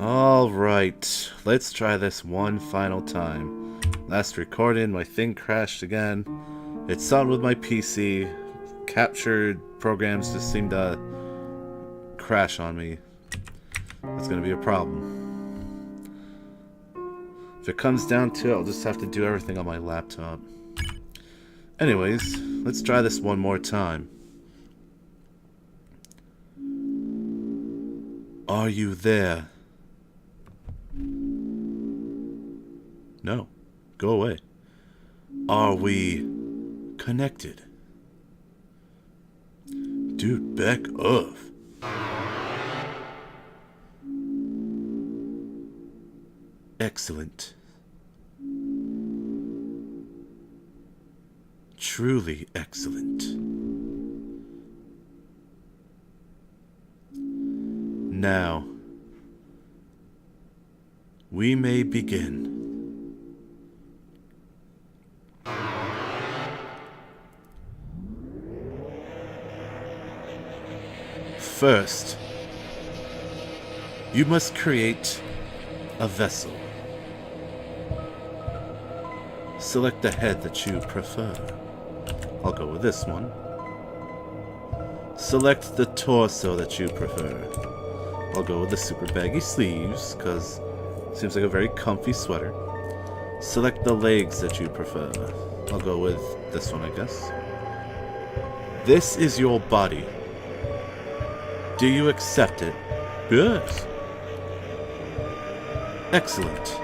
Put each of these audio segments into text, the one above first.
Alright, let's try this one final time. Last recording, my thing crashed again. It's on with my PC. Captured programs just seem to crash on me. That's gonna be a problem. If it comes down to it, I'll just have to do everything on my laptop. Anyways, let's try this one more time. Are you there? No. Go away. Are we connected? Dude, back off. Excellent. Truly excellent. Now, we may begin. First, you must create a vessel. Select the head that you prefer. I'll go with this one. Select the torso that you prefer. I'll go with the super baggy sleeves, because it seems like a very comfy sweater. Select the legs that you prefer. I'll go with this one, I guess. This is your body. Do you accept it? Yes. Excellent.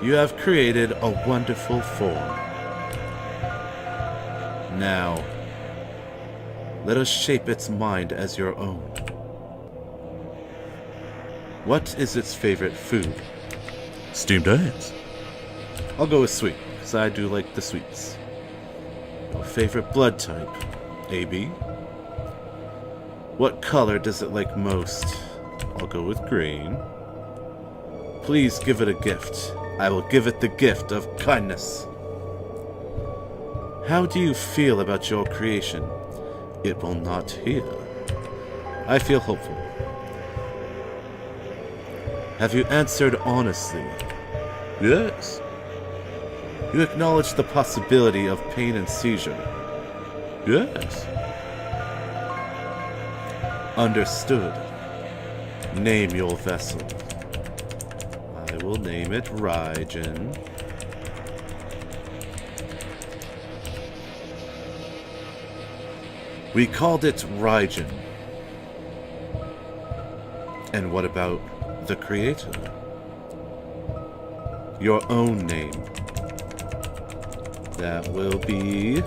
You have created a wonderful form. Now, let us shape its mind as your own. What is its favorite food? Steamed eggs. I'll go with sweet, because I do like the sweets. Your favorite blood type? AB. What color does it like most? I'll go with green. Please give it a gift. I will give it the gift of kindness. How do you feel about your creation? It will not hear. I feel hopeful. Have you answered honestly? Yes. You acknowledge the possibility of pain and seizure? Yes. Understood. Name your vessel. I will name it Raijin. We called it Raijin. And what about the creator? Your own name. That will be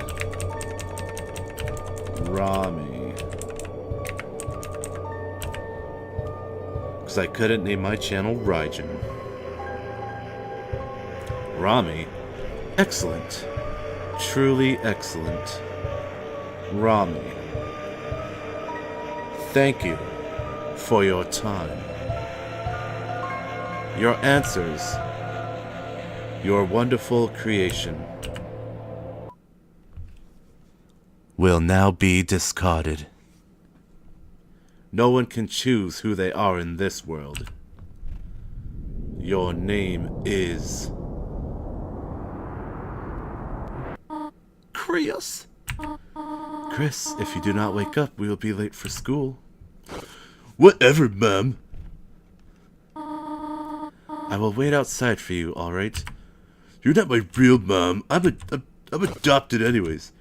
Rommie. Because I couldn't name my channel Raijin. Rommie? Excellent. Truly excellent. Rommie. Thank you for your time. Your answers. Your wonderful creation will now be discarded. No one can choose who they are in this world. Your name is Chris. Chris, if you do not wake up, we will be late for school. Whatever, Mom. I will wait outside for you, alright? You're not my real mom. I'm adopted anyways.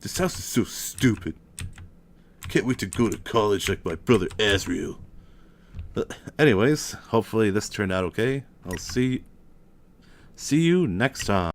This house is so stupid. Can't wait to go to college like my brother Asriel. Anyways, hopefully this turned out okay. I'll see you next time.